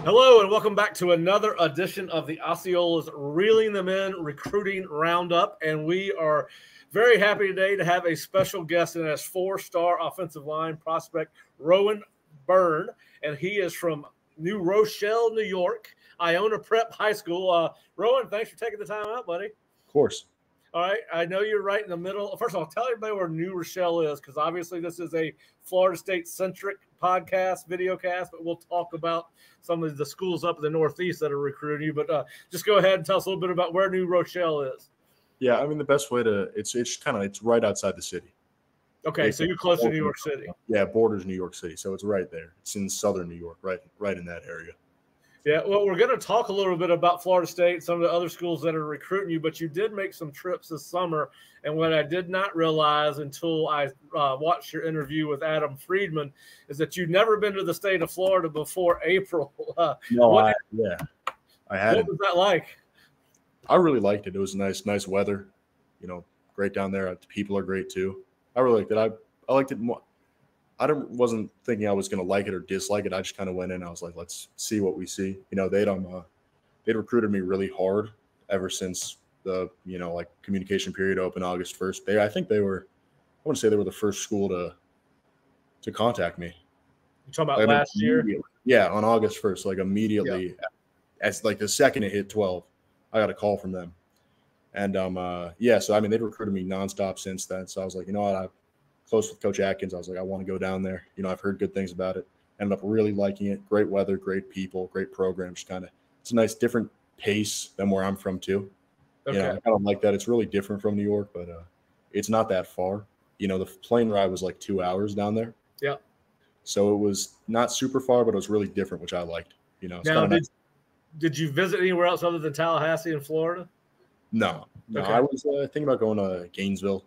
Hello and welcome back to another edition of the Osceola's Reeling Them In Recruiting Roundup. And we are very happy today to have a special guest, and that's four-star offensive line prospect Rowan Byrne. And he is from New Rochelle, New York, Iona Prep High School. Rowan, thanks for taking the time out, buddy. Of course. All right. I know you're right in the middle. First of all, tell everybody where New Rochelle is, because obviously this is a Florida State-centric podcast, videocast, but we'll talk about some of the schools up in the Northeast that are recruiting you. But just go ahead and tell us a little bit about where New Rochelle is. Yeah, I mean, the best way to it's right outside the city. Okay, so you're close to New York City. Yeah, borders New York City, so it's right there. It's in southern New York, right in that area. Yeah, well, we're going to talk a little bit about Florida State, some of the other schools that are recruiting you, but you did make some trips this summer. And what I did not realize until I watched your interview with Adam Friedman is that you'd never been to the state of Florida before April. I had. What was that like? I really liked it. It was nice weather. You know, great down there. The people are great too. I really liked it. I liked it more. I wasn't thinking I was going to like it or dislike it. I just kind of went in. I was like, let's see what we see. You know, they'd recruited me really hard ever since the, communication period opened August 1st. I want to say they were the first school to contact me. You talking about last year? Yeah, on August 1st, like immediately, as like the second it hit 12, I got a call from them. And so I mean, they'd recruited me nonstop since then. So I was like, you know what, I'm close with Coach Atkins. I was like, I want to go down there. You know, I've heard good things about it. Ended up really liking it. Great weather, great people, great programs. It's a nice different pace than where I'm from too. Okay. You know, I kind of like that. It's really different from New York, but it's not that far. You know, the plane ride was like 2 hours down there. Yeah. So it was not super far, but it was really different, which I liked. You know. Now, did you visit anywhere else other than Tallahassee in Florida? No. Okay. I was thinking about going to Gainesville.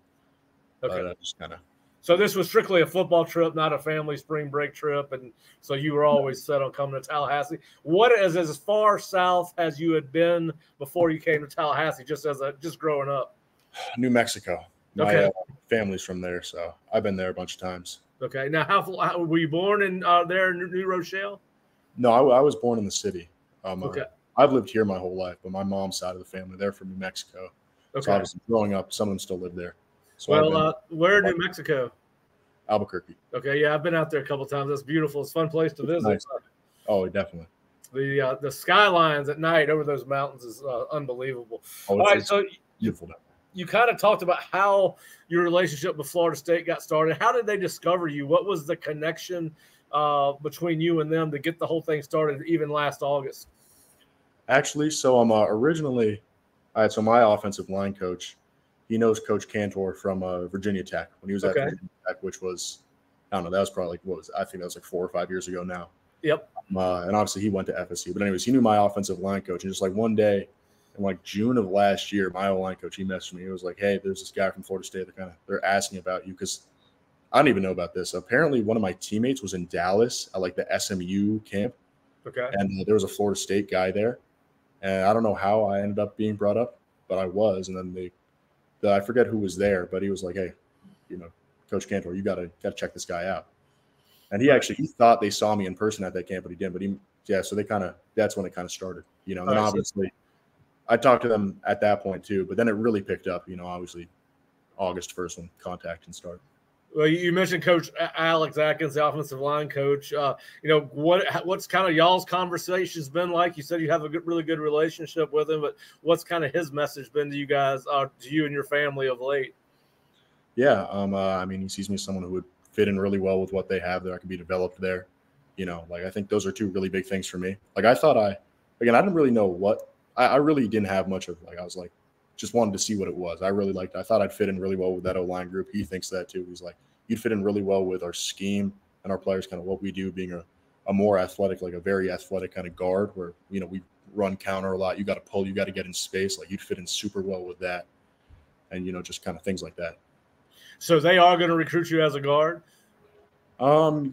Okay. But just kind of. So this was strictly a football trip, not a family spring break trip, and so you were always set on coming to Tallahassee. What is as far south as you had been before you came to Tallahassee, just growing up? New Mexico. My family's from there, so I've been there a bunch of times. Okay. Now, how were you born in there in New Rochelle? No, I was born in the city. Okay. I've lived here my whole life, but my mom's side of the family, they're from New Mexico. Okay. So obviously growing up, some of them still live there. So where in New Mexico? Albuquerque. Okay, yeah, I've been out there a couple of times. It's beautiful. It's a fun place to visit. Nice. Oh, definitely. The skylines at night over those mountains is unbelievable. Oh, all right, so beautiful. You kind of talked about how your relationship with Florida State got started. How did they discover you? What was the connection between you and them to get the whole thing started even last August? Actually, so I'm originally – all right, so my offensive line coach, he knows Coach Cantor from Virginia Tech when he was at Virginia Tech, which was, I don't know, that was probably I think that was like 4 or 5 years ago now. Yep. And obviously he went to FSU. But anyways, he knew my offensive line coach. And just like one day in like June of last year, my O-line coach, he messaged me. He was like, hey, there's this guy from Florida State they're asking about you, because I don't even know about this. Apparently one of my teammates was in Dallas at like the SMU camp. Okay. And there was a Florida State guy there. And I don't know how I ended up being brought up, but I was. And then I forget who was there, but he was like, hey, Coach Cantor, you gotta check this guy out. And he thought they saw me in person at that camp, but he didn't. But so that's when it kind of started, And then obviously I talked to them at that point too, but then it really picked up, obviously August 1st when contacting started. Well, you mentioned Coach Alex Atkins, the offensive line coach. What's kind of y'all's conversations been like? You said you have a really good relationship with him, but what's kind of his message been to you guys, to you and your family of late? Yeah, I mean, he sees me as someone who would fit in really well with what they have there. I can be developed there. I think those are two really big things for me. Like I thought I didn't really know what I really didn't have much of. Like I was like, just wanted to see what it was. I thought I'd fit in really well with that O-line group. He thinks that too. He's like, you'd fit in really well with our scheme and our players, kind of what we do, being a more athletic, like a very athletic kind of guard where, we run counter a lot. You got to pull, you got to get in space. Like you'd fit in super well with that. And, just kind of things like that. So they are going to recruit you as a guard?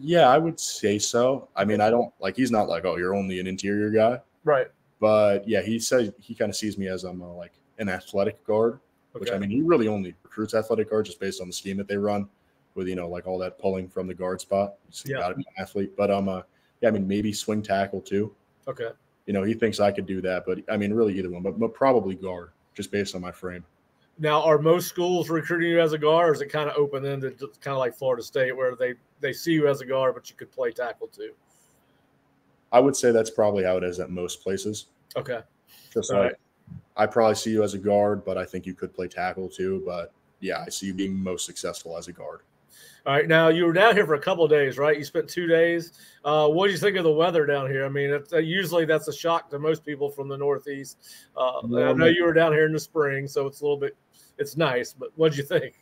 Yeah, I would say so. I mean, I don't like, he's not like, oh, you're only an interior guy. Right. But yeah, he said he kind of sees me as like an athletic guard, which I mean, he really only recruits athletic guards just based on the scheme that they run with, like all that pulling from the guard spot. You got to be an athlete. But I mean, maybe swing tackle too. Okay. He thinks I could do that, but I mean, really either one, but probably guard, just based on my frame. Now, are most schools recruiting you as a guard, or is it kind of open-ended, kind of like Florida State, where they see you as a guard, but you could play tackle too? I would say that's probably how it is at most places. Okay. Just all like right. I probably see you as a guard, but I think you could play tackle too. But yeah, I see you being most successful as a guard. All right. Now, you were down here for a couple of days, right? You spent 2 days. What do you think of the weather down here? I mean, usually that's a shock to most people from the Northeast. I know you were down here in the spring, so it's nice. But what did you think?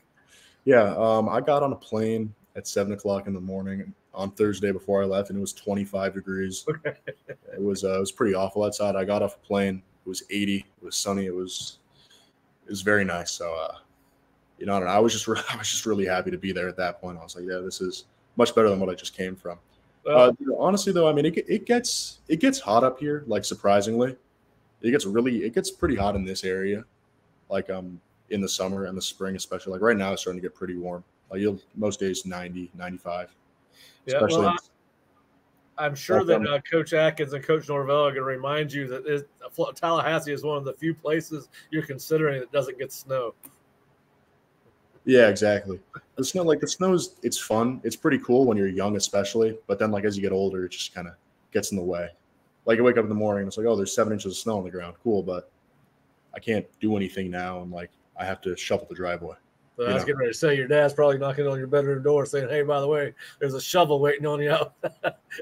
Yeah, I got on a plane at 7 o'clock in the morning on Thursday before I left, and it was 25 degrees. Okay. It was pretty awful outside. I got off a plane. It was 80. It was sunny. It was very nice. So, I don't know. I was just really happy to be there at that point. I was like, yeah, this is much better than what I just came from. Honestly, though, I mean, it gets hot up here. Like, surprisingly, it gets pretty hot in this area. Like in the summer and the spring, especially. Like right now, it's starting to get pretty warm. Like most days 90, 95. Yeah, well, I'm sure that Coach Atkins and Coach Norvell are going to remind you that Tallahassee is one of the few places you're considering that doesn't get snow. Yeah, exactly. The snow it's fun. It's pretty cool when you're young, especially. But then, like, as you get older, it just kind of gets in the way. Like, you wake up in the morning and it's like, oh, there's 7 inches of snow on the ground. Cool, but I can't do anything now. And, like, I have to shovel the driveway. So I was getting ready to say, your dad's probably knocking on your bedroom door saying, hey, by the way, there's a shovel waiting on you out.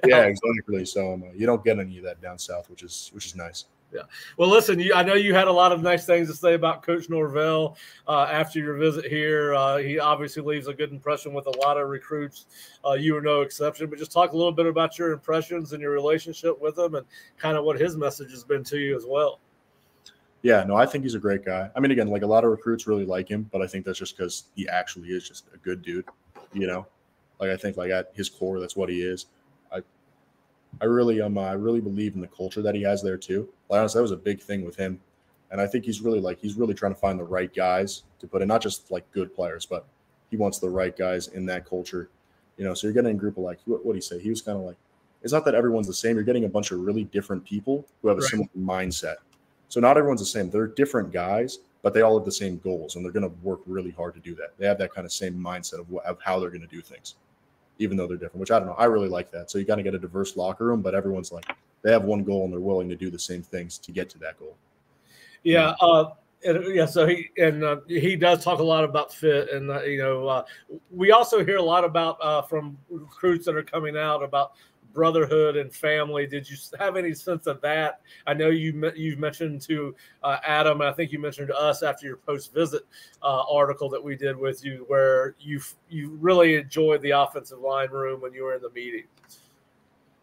Yeah, exactly. So you don't get any of that down south, which is nice. Yeah. Well, listen, I know you had a lot of nice things to say about Coach Norvell after your visit here. He obviously leaves a good impression with a lot of recruits. You were no exception. But just talk a little bit about your impressions and your relationship with him and kind of what his message has been to you as well. Yeah, no, I think he's a great guy. I mean, again, like a lot of recruits really like him, but I think that's just because he actually is just a good dude, Like I think like at his core, that's what he is. I really believe in the culture that he has there too. Like honestly, that was a big thing with him. And I think he's really trying to find the right guys to put in, not just like good players, but he wants the right guys in that culture. So you're getting a group of like, what do you say? He was kind of like, it's not that everyone's the same. You're getting a bunch of really different people who have a similar mindset. So not everyone's the same. They're different guys, but they all have the same goals, and they're going to work really hard to do that. They have that kind of same mindset of how they're going to do things, even though they're different, which I don't know. I really like that. So you got to get a diverse locker room, but everyone's like, they have one goal, and they're willing to do the same things to get to that goal. Yeah. So he does talk a lot about fit, and we also hear a lot about from recruits that are coming out about brotherhood and family. Did you have any sense of that? I know you've mentioned to Adam, and I think you mentioned to us after your post-visit article that we did with you, where you really enjoyed the offensive line room when you were in the meeting.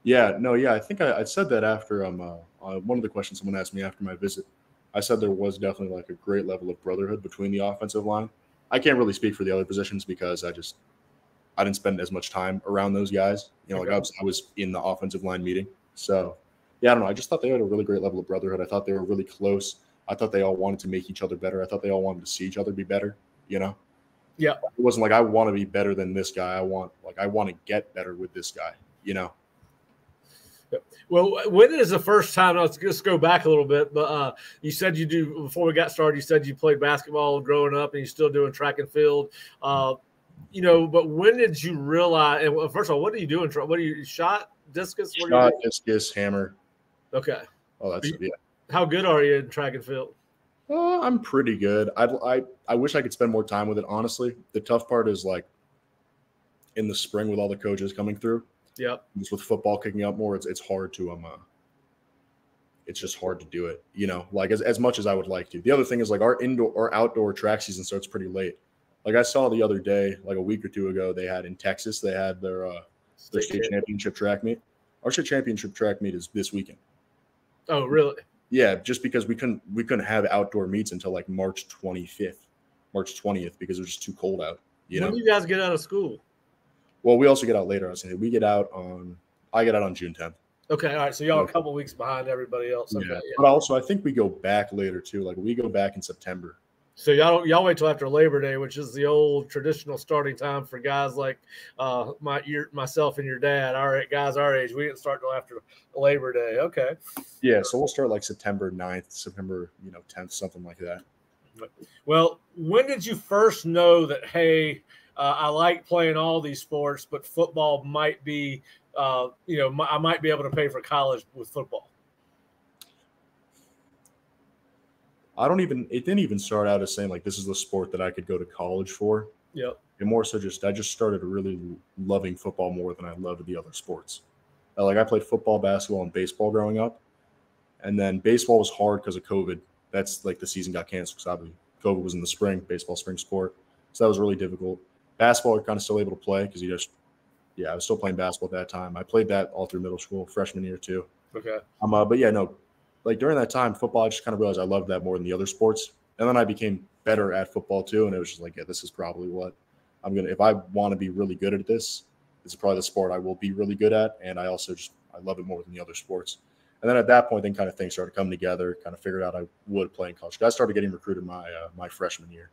I think I said that after one of the questions someone asked me after my visit. I said there was definitely like a great level of brotherhood between the offensive line. I can't really speak for the other positions because I didn't spend as much time around those guys. Like I was in the offensive line meeting. So, yeah, I don't know. I just thought they had a really great level of brotherhood. I thought they were really close. I thought they all wanted to make each other better. I thought they all wanted to see each other be better, Yeah. It wasn't like I want to be better than this guy. I want to get better with this guy, Well, when is the first time? Let's just go back a little bit. But you said before we got started, you said you played basketball growing up and you're still doing track and field. But when did you realize? And first of all, what are you doing? What are you shot? Discus? Shot, discus, hammer. Okay. Oh, that's yeah. How good are you in track and field? I'm pretty good. I wish I could spend more time with it. Honestly, the tough part is like in the spring with all the coaches coming through. Yeah. Just with football kicking up more, it's hard to it's just hard to do it. Like as much as I would like to. The other thing is like our outdoor track season starts pretty late. Like I saw the other day, like a week or two ago, they had in Texas, they had their state championship track meet. Our state championship track meet is this weekend. Oh, really? Yeah, just because we couldn't have outdoor meets until like March 20th, because it was just too cold out. When do you guys get out of school? Well, we also get out later. I was saying I get out on June 10th. Okay, all right. So y'all are a couple weeks behind everybody else. Okay, yeah. But also I think we go back later too. Like we go back in September. So y'all wait till after Labor Day, which is the old traditional starting time for guys like myself and your dad. All right, guys our age, we didn't start till after Labor Day. Okay. Yeah, so we'll start like September 9th, September 10th, something like that. Well, when did you first know that, hey, I like playing all these sports, but football might be, I might be able to pay for college with football? It didn't even start out as saying like this is the sport that I could go to college for. Yep. And more so I just started really loving football more than I loved the other sports. Like I played football, basketball, and baseball growing up. And then baseball was hard because of COVID. That's like the season got canceled because obviously COVID was in the spring, baseball spring sport. So that was really difficult. Basketball, you're kind of still able to play because I was still playing basketball at that time. I played that all through middle school, freshman year too. Okay. But yeah, no, like during that time, football, I just kind of realized I loved that more than the other sports. And then I became better at football too. And it was just like, yeah, this is probably what if I want to be really good at this is probably the sport I will be really good at. And I also I love it more than the other sports. And then at that point, then kind of things started coming together, kind of figured out I would play in college. I started getting recruited my freshman year.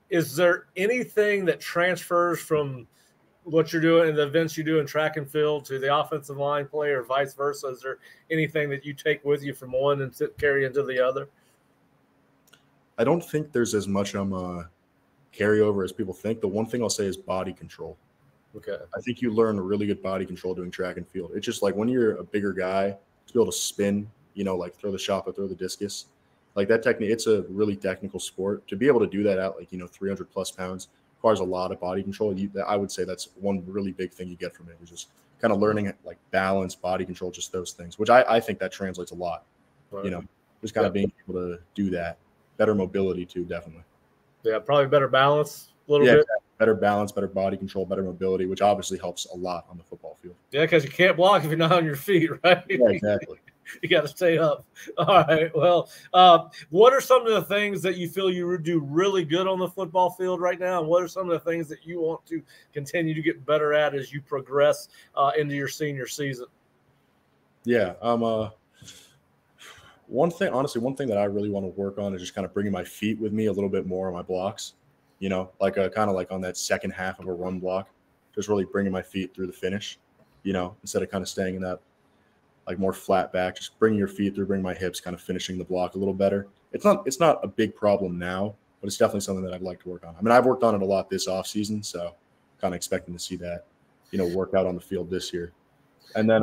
Is there anything that transfers from what you're doing and the events you do in track and field to the offensive line play or vice versa? Is there anything that you take with you from one and carry into the other? I don't think there's as much carryover as people think. The one thing I'll say is body control. Okay. I think you learn really good body control doing track and field. It's just like when you're a bigger guy, to be able to spin, like throw the shot or throw the discus, like that technique, it's a really technical sport. To be able to do that at 300 plus pounds requires a lot of body control. I would say that's one really big thing you get from it, is just kind of learning like balance, body control, just those things, which I think that translates a lot, right. Just kind of being able to do that. Better mobility too, definitely. Yeah, probably better balance a little bit. Better balance, better body control, better mobility, which obviously helps a lot on the football field. Yeah, because you can't block if you're not on your feet, right? Yeah, exactly. You got to stay up. All right. Well, what are some of the things that you feel you do really good on the football field right now? And what are some of the things that you want to continue to get better at as you progress into your senior season? Yeah. One thing that I really want to work on is just kind of bringing my feet with me a little bit more on my blocks, like kind of like on that second half of a run block, just really bringing my feet through the finish, instead of kind of staying in that like more flat back, just bringing your feet through, bring my hips, kind of finishing the block a little better. It's not a big problem now, but it's definitely something that I'd like to work on. I mean, I've worked on it a lot this off season, so kind of expecting to see that, work out on the field this year. And then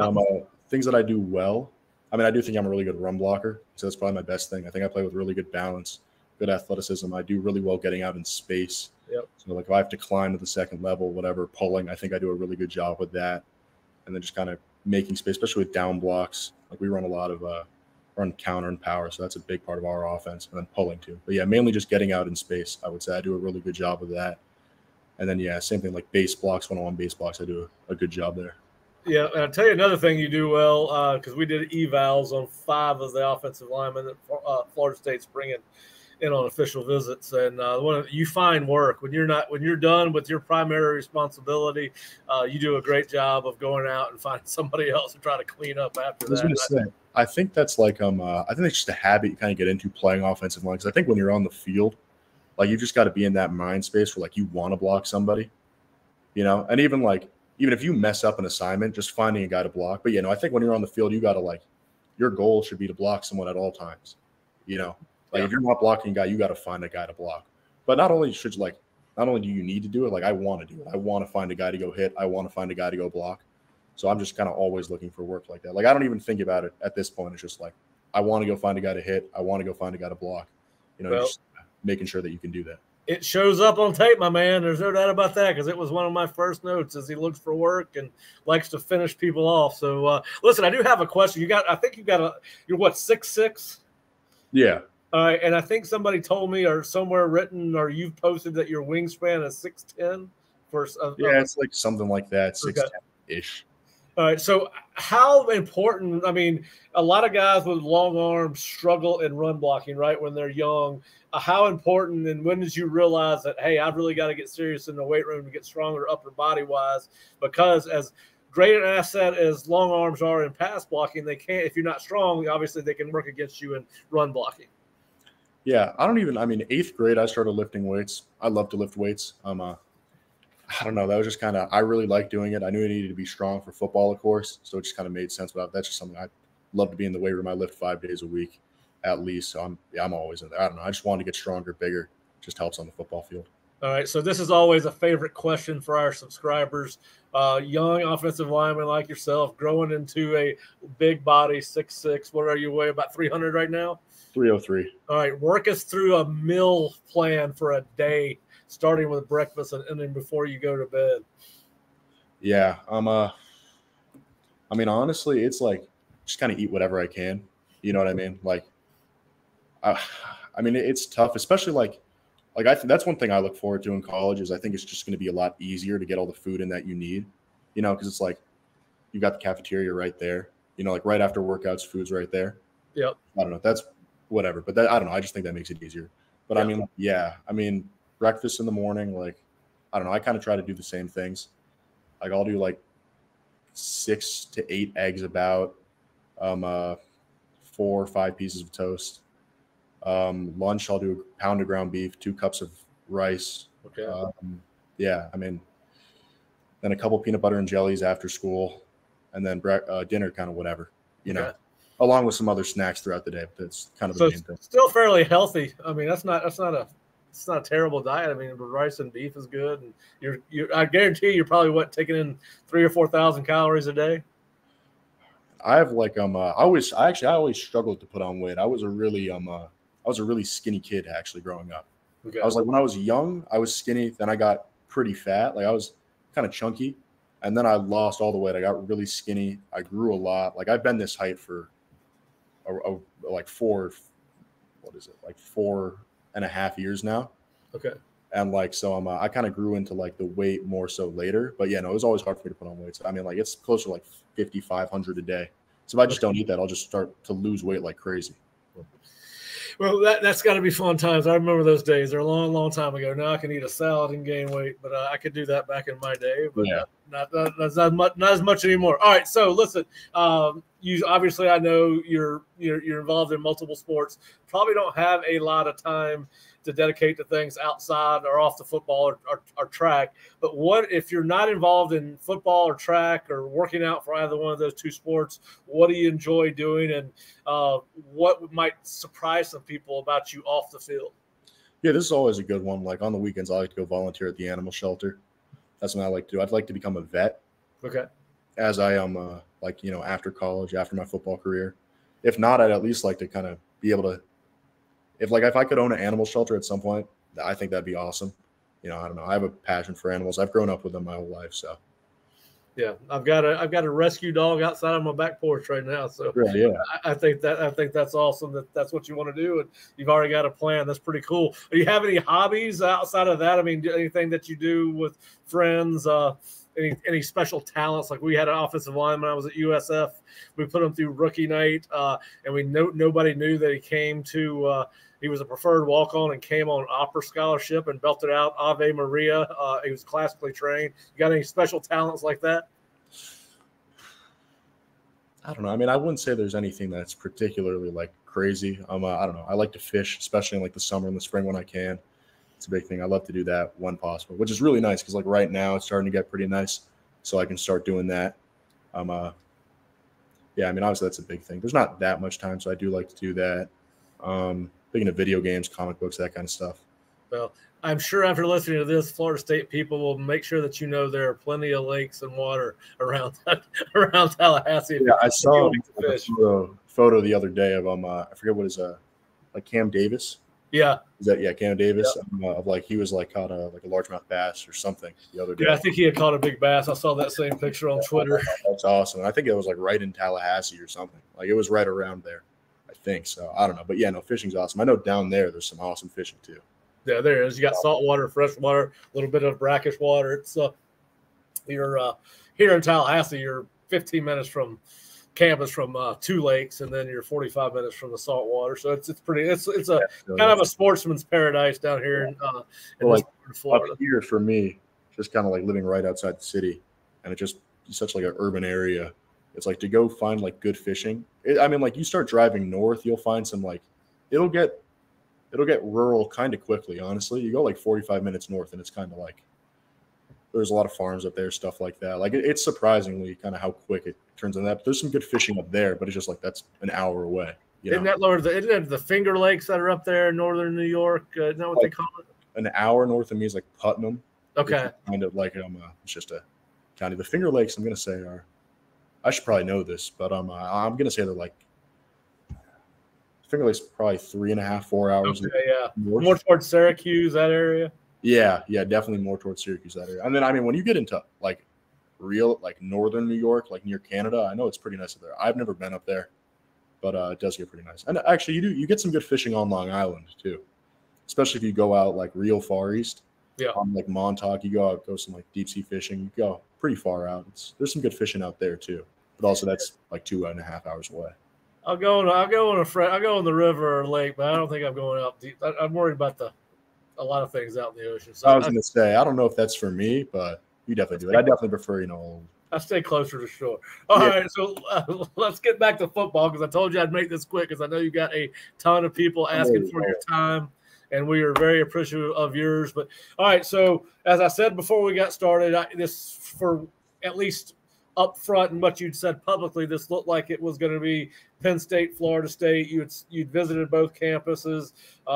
things that I do well, I mean, I do think I'm a really good run blocker, so that's probably my best thing. I think I play with really good balance, good athleticism. I do really well getting out in space. Yep. So like if I have to climb to the second level, whatever, pulling, I think I do a really good job with that. And then just kind of making space, especially with down blocks. Like we run a lot of run counter and power, so that's a big part of our offense. And then pulling too. But yeah, mainly just getting out in space. I would say I do a really good job of that. And then yeah, same thing like base blocks, one-on-one base blocks. I do a good job there. Yeah, and I'll tell you another thing you do well, because we did evals on 5 of the offensive linemen that Florida State's bringing in on official visits, and you find work when you're done with your primary responsibility. You do a great job of going out and finding somebody else to try to clean up after that. I think that's like I think it's just a habit you kind of get into playing offensive line, because I think when you're on the field, like you just got to be in that mind space where like you want to block somebody, and even if you mess up an assignment, just finding a guy to block. But I think when you're on the field, you got to your goal should be to block someone at all times. If you're not blocking a guy, you got to find a guy to block. But not only do you need to do it, I want to do it. I want to find a guy to go hit. I want to find a guy to go block. So I'm just kind of always looking for work like that. I don't even think about it at this point. It's just I want to go find a guy to hit. I want to go find a guy to block. Just making sure that you can do that. It shows up on tape, my man. There's no doubt about that, because it was one of my first notes as he looks for work and likes to finish people off. So, listen, I do have a question. you're what, 6'6"? Yeah. All right, and I think somebody told me or somewhere written or you've posted that your wingspan is 6'10". It's like something like that, 6'10"-ish. All right, so how important – I mean, a lot of guys with long arms struggle in run blocking, right, when they're young. How important and when did you realize that, hey, I've really got to get serious in the weight room to get stronger upper body-wise? Because as great an asset as long arms are in pass blocking, they can't – if you're not strong, obviously they can work against you in run blocking. Yeah, I mean, 8th grade, I started lifting weights. I love to lift weights. I don't know. That was just kind of, I really liked doing it. I knew I needed to be strong for football, of course. So it just kind of made sense. But that's just something I love to be in the weight room. I lift 5 days a week at least. So I'm always in there. I don't know. I just wanted to get stronger, bigger. Just helps on the football field. All right, so this is always a favorite question for our subscribers. Young offensive lineman like yourself, growing into a big body, 6'6". What are you weigh? About 300 right now? 303. All right, work us through a meal plan for a day, starting with breakfast and then before you go to bed. Yeah, I mean, honestly, it's like just kind of eat whatever I can. You know what I mean? Like, I mean, it's tough, especially like I think that's one thing I look forward to in college is I think it's just going to be a lot easier to get all the food in that you need, you know, because it's like you got the cafeteria right there, you know, like right after workouts, food's right there. Yep. I don't know. That's whatever, but I don't know. I just think that makes it easier. But Yep. I mean, yeah, I mean, breakfast in the morning, like, I don't know. I kind of try to do the same things. Like I'll do like 6 to 8 eggs about, 4 or 5 pieces of toast. Lunch, I'll do a pound of ground beef, 2 cups of rice. Okay. Yeah, I mean, then a couple peanut butter and jellies after school, and then dinner, kind of whatever, you know, along with some other snacks throughout the day. But that's kind of the main thing. Still fairly healthy. I mean, it's not a terrible diet. I mean, rice and beef is good, and I guarantee you're probably taking in 3,000 or 4,000 calories a day. I have like I always struggled to put on weight. I was a really skinny kid actually growing up. Okay. I was like when I was young, I was skinny. Then I got pretty fat. Like I was kind of chunky, and then I lost all the weight. I got really skinny. I grew a lot. Like I've been this height for like 4.5 years now. Okay. And like so, I kind of grew into like the weight more so later. But yeah, no, it was always hard for me to put on weight. So, I mean, like it's closer to like 5,500 a day. So if I just don't eat that, I'll just start to lose weight like crazy. Well, that's got to be fun times. I remember those days. They're a long, long time ago. Now I can eat a salad and gain weight, but I could do that back in my day. But yeah. Not as much anymore. All right, so listen. You obviously, I know you're involved in multiple sports. Probably don't have a lot of time to dedicate to things outside or off the football or track. But what if you're not involved in football or track or working out for either one of those two sports? What do you enjoy doing, and what might surprise some people about you off the field? Yeah, this is always a good one. Like on the weekends, I like to go volunteer at the animal shelter. That's what I like to do. I'd like to become a vet. Okay. As I am, like, you know, after college, after my football career. If not, I'd at least like to kind of be able to, if I could own an animal shelter at some point, I think that'd be awesome. You know, I don't know. I have a passion for animals. I've grown up with them my whole life. So yeah, I've got a rescue dog outside on my back porch right now. So yeah, I think that's awesome. That's what you want to do, and you've already got a plan. That's pretty cool. Do you have any hobbies outside of that? I mean, anything that you do with friends? Any special talents? Like we had an offensive lineman when I was at USF. We put him through rookie night, and nobody knew that he came to. He was a preferred walk-on and came on opera scholarship and belted out Ave Maria. He was classically trained. You got any special talents like that? I don't know. I mean, I wouldn't say there's anything that's particularly like crazy. I don't know. I like to fish, especially in like the summer and the spring when I can. It's a big thing. I love to do that when possible, which is really nice because like right now it's starting to get pretty nice, so I can start doing that. Yeah, I mean, obviously that's a big thing. There's not that much time, so I do like to do that. Big into video games, comic books, that kind of stuff. Well, I'm sure after listening to this, Florida State people will make sure that you know there are plenty of lakes and water around Tallahassee. Yeah, I saw a photo the other day of I forget what is like Cam Davis. Yeah. Cam Davis? Yep. Of like he was like caught a largemouth bass or something the other day. Yeah, I think he had caught a big bass. I saw that same picture on Twitter. That's awesome. I think it was like right in Tallahassee or something. Like it was right around there, I think. So I don't know, but yeah, no, fishing's awesome. I know down there's some awesome fishing too. Yeah, there is. You got salt water, fresh water, a little bit of brackish water. It's you're here in Tallahassee. You're 15 minutes from campus from 2 lakes, and then you're 45 minutes from the salt water. So it's pretty. It's a kind of a sportsman's paradise down here in like Florida. Up here for me, just kind of like living right outside the city, and it's just such like an urban area. It's like to go find like good fishing. I mean, like you start driving north, you'll find some like it'll get it'll get rural kind of quickly, honestly. You go like 45 minutes north, and it's kind of like there's a lot of farms up there, stuff like that. Like it's surprisingly kind of how quick it turns on that. But there's some good fishing up there, but it's just like that's an hour away. Isn't that the Finger Lakes that are up there in northern New York? Isn't that what they call it? An hour north of me is like Putnam. Okay. Kind of like it's just a county. The Finger Lakes, I'm gonna say are. I should probably know this, but I'm gonna say they're like Finger Lakes probably 3.5, 4 hours. Okay, yeah, more towards Syracuse, that area. Yeah, definitely more towards Syracuse, that area. And then I mean, when you get into like real like northern New York, like near Canada, I know it's pretty nice up there. I've never been up there, but it does get pretty nice. And actually, you get some good fishing on Long Island too, especially if you go out like real far east. Yeah, on like Montauk, you go some like deep sea fishing. You go pretty far out. There's some good fishing out there too, but also that's like 2.5 hours away. I'll go on the river or lake, but I don't think I'm going out deep. I'm worried about a lot of things out in the ocean. So I was going to say, I don't know if that's for me, but you definitely do it. I definitely prefer, I stay closer to shore. All right, so let's get back to football because I told you I'd make this quick because I know you got a ton of people asking for your time, and we are very appreciative of yours. But all right, so as I said before we got started, this for at least up front and what you'd said publicly, this looked like it was going to be Penn State, Florida State. You'd visited both campuses.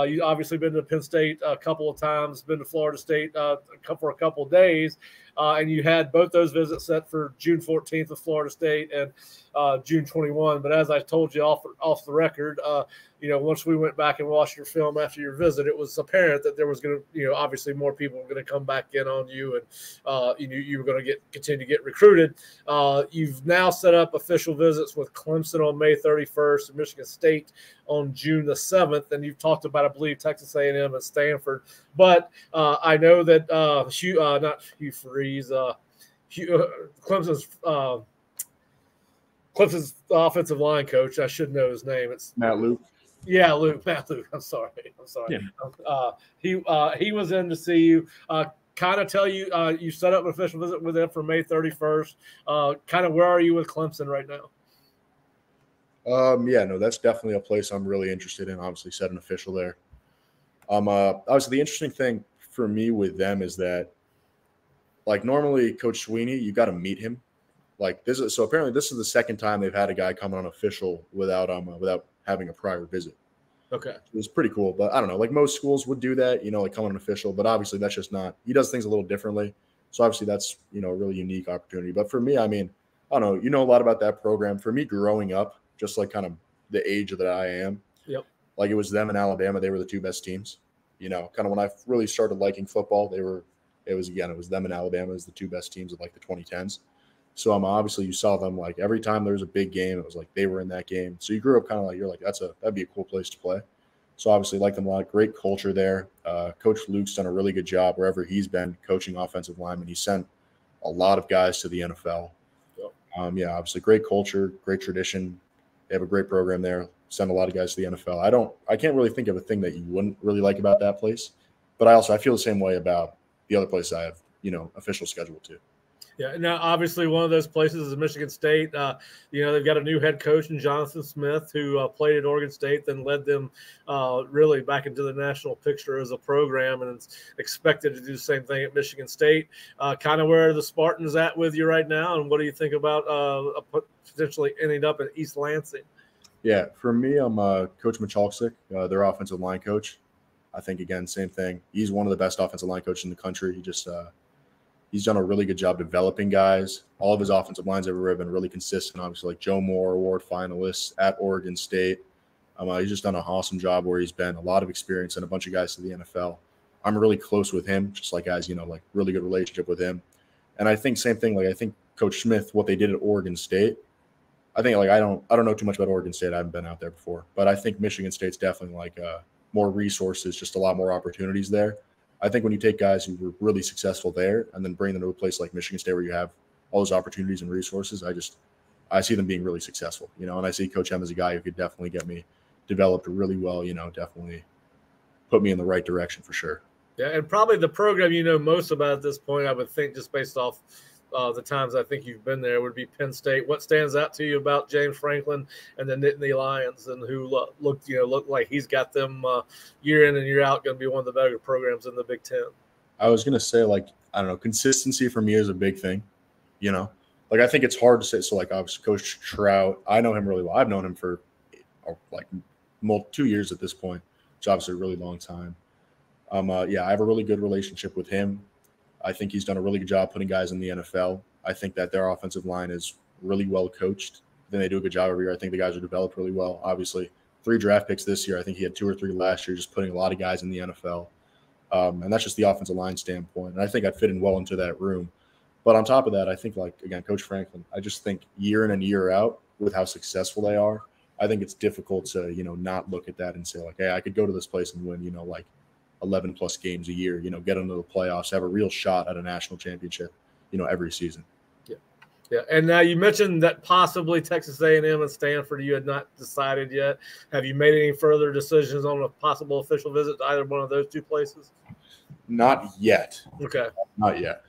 You obviously been to Penn State a couple of times, been to Florida State for a couple of days, and you had both those visits set for June 14th with Florida State and June 21. But as I told you off the record, once we went back and watched your film after your visit, it was apparent that there was going to, obviously more people were going to come back in on you, and you were going to continue to get recruited. You've now set up official visits with Clemson on May 31st and Michigan State on June the 7th, and you've talked about, I believe, Texas A&M and Stanford. But I know that not Hugh Freeze, Clemson's offensive line coach. I should know his name. It's Matt Luke. Yeah, Matt Luke. I'm sorry. Yeah. He was in to see you. Kind of tell you you set up an official visit with them for May 31st. Kind of where are you with Clemson right now? That's definitely a place I'm really interested in. Obviously, set an official there. Obviously, the interesting thing for me with them is that, like, normally Coach Sweeney, you got to meet him. Like so apparently this is the second time they've had a guy come on official without having a prior visit. Okay. It was pretty cool, but I don't know, like most schools would do that, like come on an official, but obviously that's just not, he does things a little differently. So obviously that's, a really unique opportunity. But for me, I mean, I don't know, a lot about that program. For me growing up, just like kind of the age that I am, yep. Like it was them and Alabama. They were the two best teams, kind of when I really started liking football, it was them and Alabama as the two best teams of like the 2010s. So obviously you saw them like every time there was a big game, it was like they were in that game. So you grew up kind of like, you're like, that'd be a cool place to play. So obviously like them a lot. Great culture there. Coach Luke's done a really good job wherever he's been coaching offensive linemen. He sent a lot of guys to the NFL. Yep. Obviously great culture, great tradition. They have a great program there. Send a lot of guys to the NFL. I can't really think of a thing that you wouldn't really like about that place. But I feel the same way about the other place I have, official schedule too. Yeah, now obviously one of those places is Michigan State. They've got a new head coach in Jonathan Smith who played at Oregon State, then led them really back into the national picture as a program, and is expected to do the same thing at Michigan State. Kind of where the Spartans at with you right now, and what do you think about potentially ending up at East Lansing? Yeah, for me, I'm Coach Michalczyk, their offensive line coach. I think, again, same thing. He's one of the best offensive line coaches in the country. He's done a really good job developing guys. All of his offensive lines everywhere have been really consistent. Obviously, like Joe Moore Award finalists at Oregon State. He's just done an awesome job where he's been a lot of experience and a bunch of guys to the NFL. I'm really close with him, just like guys, like really good relationship with him. And I think same thing. Like I think Coach Smith, what they did at Oregon State. I think like I don't know too much about Oregon State. I haven't been out there before, but I think Michigan State's definitely like more resources, just a lot more opportunities there. I think when you take guys who were really successful there and then bring them to a place like Michigan State where you have all those opportunities and resources, I see them being really successful, and I see Coach M as a guy who could definitely get me developed really well, definitely put me in the right direction for sure. Yeah, and probably the program most about at this point, I would think, just based off the times I think you've been there would be Penn State. What stands out to you about James Franklin and the Nittany Lions, and who looked like he's got them year in and year out going to be one of the better programs in the Big Ten? I was gonna say, like, I don't know, consistency for me is a big thing. You know, like I think it's hard to say. So like obviously Coach Trout, I know him really well. I've known him for like 2 years at this point, which is obviously a really long time. Yeah, I have a really good relationship with him. I think he's done a really good job putting guys in the NFL. I think that their offensive line is really well coached. I think they do a good job every year. I think the guys are developed really well. Obviously, 3 draft picks this year. I think he had 2 or 3 last year, just putting a lot of guys in the NFL. And that's just the offensive line standpoint. And I think I'd fit in well into that room. But on top of that, I think, like, again, Coach Franklin, I just think year in and year out with how successful they are, I think it's difficult to, not look at that and say, like, hey, I could go to this place and win, like 11 plus games a year, get into the playoffs, have a real shot at a national championship, every season. Yeah. And now you mentioned that possibly Texas A&M and Stanford, you had not decided yet. Have you made any further decisions on a possible official visit to either one of those 2 places? Not yet. Okay. Not yet.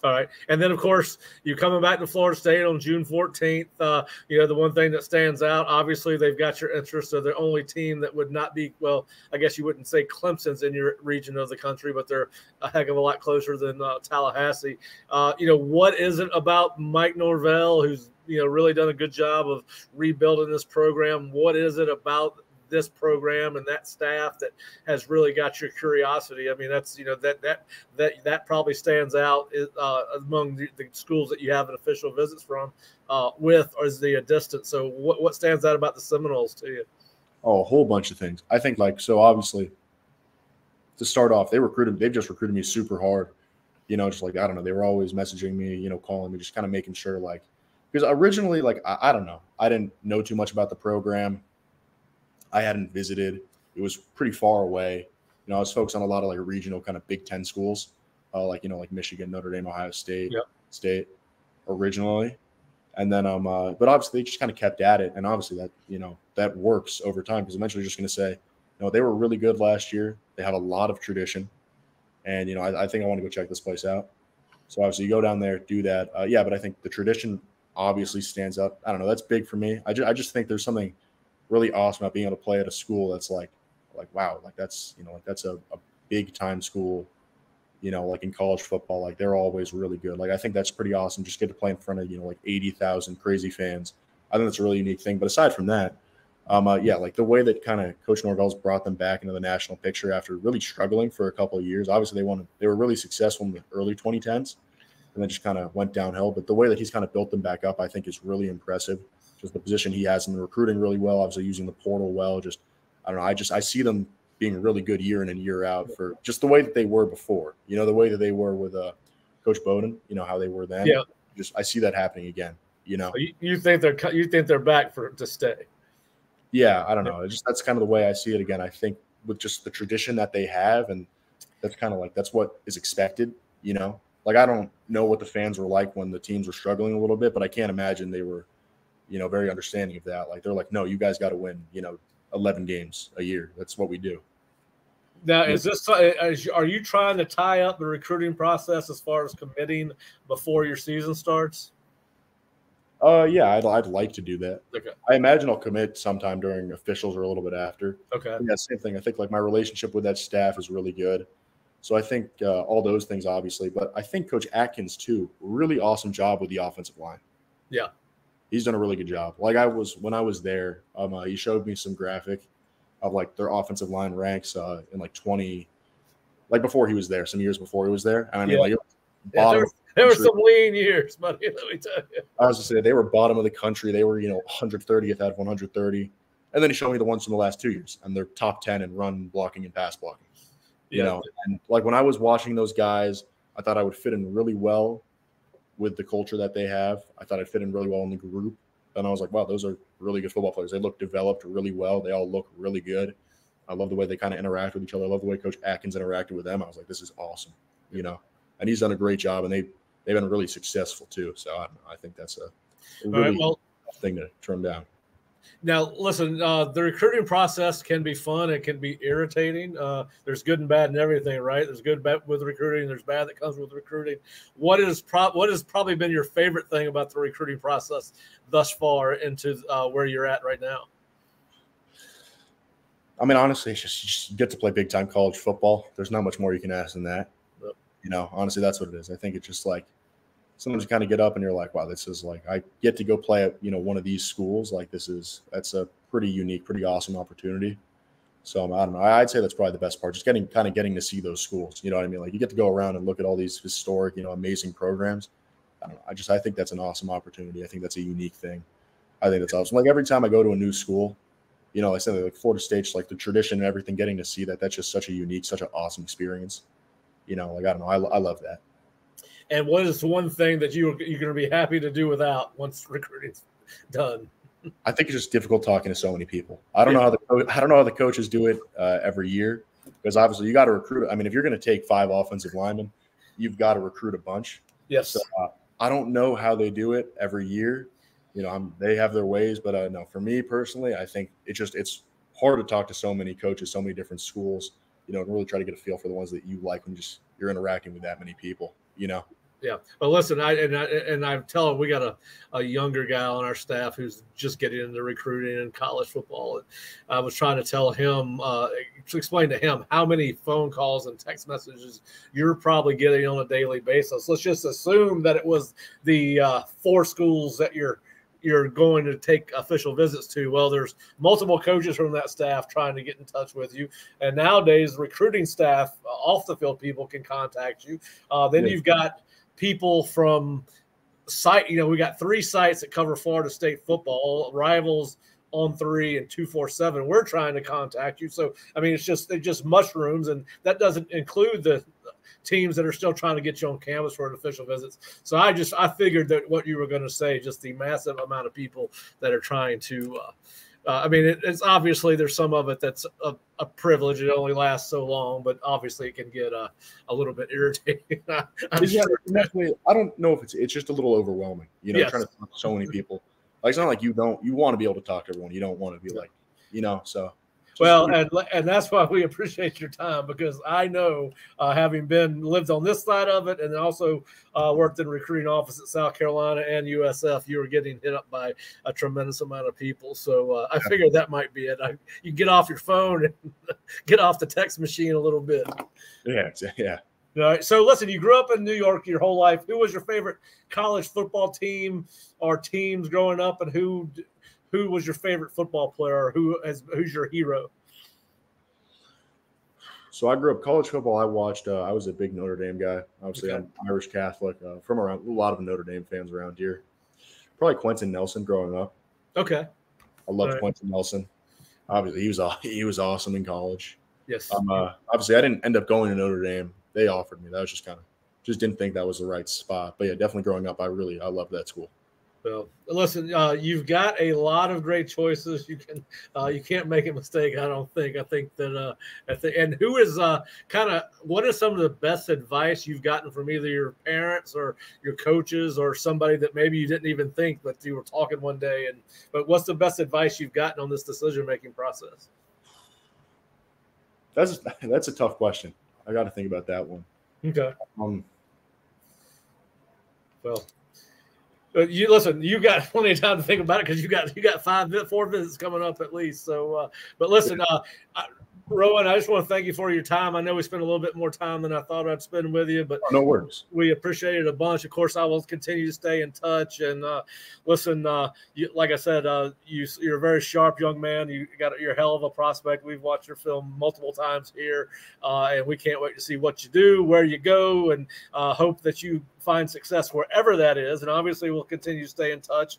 All right. And then, of course, you're coming back to Florida State on June 14th. The one thing that stands out, obviously, they've got your interest. They're the only team that would not be, well, I guess you wouldn't say Clemson's in your region of the country, but they're a heck of a lot closer than Tallahassee. What is it about Mike Norvell, who's, really done a good job of rebuilding this program? What is it about this program and that staff that has really got your curiosity? I mean, that's that probably stands out among the schools that you have an official visits from with, or is the distance. So what stands out about the Seminoles to you? Oh, a whole bunch of things. I think, like, so obviously to start off, they've just recruited me super hard. Just like, I don't know, they were always messaging me, calling me, just kind of making sure, like, because originally, like, I don't know, I didn't know too much about the program. I hadn't visited. It was pretty far away. I was focused on a lot of like regional kind of Big Ten schools, like Michigan, Notre Dame, Ohio State, State originally. And then, but obviously they just kind of kept at it. And obviously that, that works over time, because eventually you're just going to say, they were really good last year. They have a lot of tradition. And, I think I want to go check this place out. So obviously you go down there, do that. Yeah, but I think the tradition obviously stands up. I don't know. That's big for me. I just think there's something really awesome about being able to play at a school that's like wow, like that's that's a big time school, like in college football, like they're always really good. Like I think that's pretty awesome. Just get to play in front of like 80,000 crazy fans. I think that's a really unique thing. But aside from that, yeah, like the way that kind of Coach Norvell's brought them back into the national picture after really struggling for a couple of years. Obviously they were really successful in the early 2010s and then just kind of went downhill. But the way that he's kind of built them back up, I think is really impressive. Just the position he has in the recruiting really well, obviously using the portal well. Just, I don't know, I see them being really good year in and year out for just the way that they were before. The way that they were with Coach Bowden, how they were then. Yeah. Just I see that happening again. So you think they're back to stay? Yeah, I don't know. That's kind of the way I see it again. I think with just the tradition that they have, and that's kind of like that's what is expected. Like I don't know what the fans were like when the teams were struggling a little bit, but I can't imagine they were very understanding of that. Like they're like, no, you guys got to win, 11 games a year. That's what we do. Now, are you trying to tie up the recruiting process as far as committing before your season starts? Yeah, I'd like to do that. Okay. I imagine I'll commit sometime during officials or a little bit after. Okay. Yeah, same thing. I think like my relationship with that staff is really good. So I think all those things, obviously, but I think Coach Atkins too, really awesome job with the offensive line. Yeah. He's done a really good job. Like when I was there, he showed me some graphic of like their offensive line ranks in like 20, like before he was there, some years before he was there. And I mean, there were some lean years, buddy. Let me tell you. I was just saying they were bottom of the country. They were 130th out of 130, and then he showed me the ones from the last 2 years, and they're top 10 in run blocking and pass blocking. And like when I was watching those guys, I thought I would fit in really well with the culture that they have. I thought I'd fit in really well in the group. And I was like, wow, those are really good football players. They look developed really well. They all look really good. I love the way they kind of interact with each other. I love the way Coach Atkins interacted with them. I was like, this is awesome, And he's done a great job, and they've been really successful too. So I think that's a really tough thing to turn down. Now, listen, the recruiting process can be fun. It can be irritating. There's good and bad in everything, right? There's good bad with recruiting. There's bad that comes with recruiting. What has probably been your favorite thing about the recruiting process thus far into where you're at right now? I mean, honestly, it's just you get to play big time college football. There's not much more you can ask than that. Yep. You know, honestly, that's what it is. I think it's just like sometimes you kind of get up and you're like, wow, this is like I get to go play at, you know, one of these schools. Like that's a pretty unique, pretty awesome opportunity. So I don't know. I'd say that's probably the best part. Just getting to see those schools. You know what I mean? Like you get to go around and look at all these historic, you know, amazing programs. I don't know. I think that's an awesome opportunity. I think that's a unique thing. I think that's awesome. Like every time I go to a new school, you know, I said like Florida State's like the tradition and everything, getting to see that's just such a unique, such an awesome experience. You know, like I don't know. I love that. And what is the one thing that you're going to be happy to do without once recruiting's done? I think it's just difficult talking to so many people. I don't know how the coaches do it every year, because obviously you got to recruit. I mean, if you're going to take 5 offensive linemen, you've got to recruit a bunch. Yes. So I don't know how they do it every year. You know, they have their ways, but no, for me personally, I think it's hard to talk to so many coaches, so many different schools, you know, and really try to get a feel for the ones that you like when you're interacting with that many people, you know? Yeah. Well, listen, I'm telling we got a younger guy on our staff who's just getting into recruiting and college football. And I was trying to tell him, to explain to him how many phone calls and text messages you're probably getting on a daily basis. Let's just assume that it was the 4 schools that you're going to take official visits to. Well, there's multiple coaches from that staff trying to get in touch with you. And nowadays, recruiting staff, off the field people can contact you. Then you've got people from site, you know, we got 3 sites that cover Florida State football, Rivals, On 3, and 247. We're trying to contact you. So, I mean, they're just mushrooms, and that doesn't include the teams that are still trying to get you on campus for an official visits. So I figured that what you were going to say, just the massive amount of people that are trying to, I mean, it's obviously there's some of it that's a privilege. It only lasts so long, but obviously it can get a little bit irritating. I don't know if it's just a little overwhelming, you know, trying to talk to so many people. Like, it's not like you want to be able to talk to everyone. You don't want to be like, you know, so. Well, and that's why we appreciate your time, because I know, having lived on this side of it and also worked in recruiting office at South Carolina and USF, you were getting hit up by a tremendous amount of people. So I figured that might be it. You get off your phone and get off the text machine a little bit. Yeah. All right. So listen, you grew up in New York your whole life. Who was your favorite college football team or teams growing up, and who was your favorite football player? Who's your hero? So I grew up college football. I watched. I was a big Notre Dame guy. Obviously, I'm Irish Catholic from around a lot of Notre Dame fans around here. Probably Quentin Nelson growing up. Okay. I loved Quentin Nelson. Obviously, he was awesome in college. Yes. Obviously, I didn't end up going to Notre Dame. They offered me. That was just didn't think that was the right spot. But yeah, definitely growing up, I loved that school. Well, listen, you've got a lot of great choices. You can't make a mistake, I don't think. I think that and who is what is some of the best advice you've gotten from either your parents or your coaches or somebody that maybe you didn't even think, but you were talking one day, but what's the best advice you've gotten on this decision-making process? That's a tough question. I got to think about that one. Okay. Well, you got plenty of time to think about it, because you got 4 visits coming up at least. So, but listen, Rowan, I just want to thank you for your time. I know we spent a little bit more time than I thought I'd spend with you, but no worries. We appreciate it a bunch. Of course, I will continue to stay in touch. And listen, like I said, you're a very sharp young man. You're a hell of a prospect. We've watched your film multiple times here, and we can't wait to see what you do, where you go, and hope that you find success wherever that is. And obviously, we'll continue to stay in touch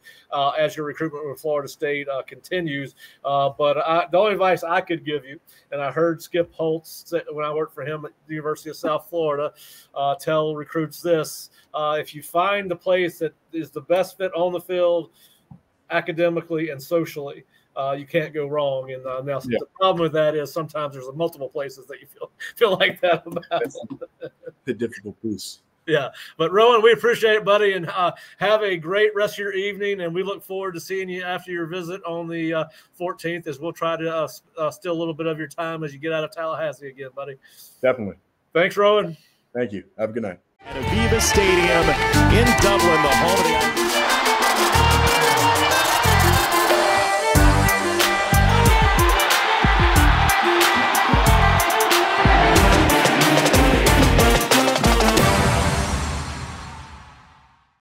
as your recruitment with Florida State continues. But the only advice I could give you, and I heard Skip Holtz when I worked for him at the University of South Florida tell recruits this: if you find the place that is the best fit on the field, academically and socially, you can't go wrong. And now the problem with that is sometimes there's multiple places that you feel like that about. The difficult piece. Yeah. But Rowan, we appreciate it, buddy, and have a great rest of your evening. And we look forward to seeing you after your visit on the 14th, as we'll try to steal a little bit of your time as you get out of Tallahassee again, buddy. Definitely. Thanks, Rowan. Thank you. Have a good night. At Aviva Stadium in Dublin, the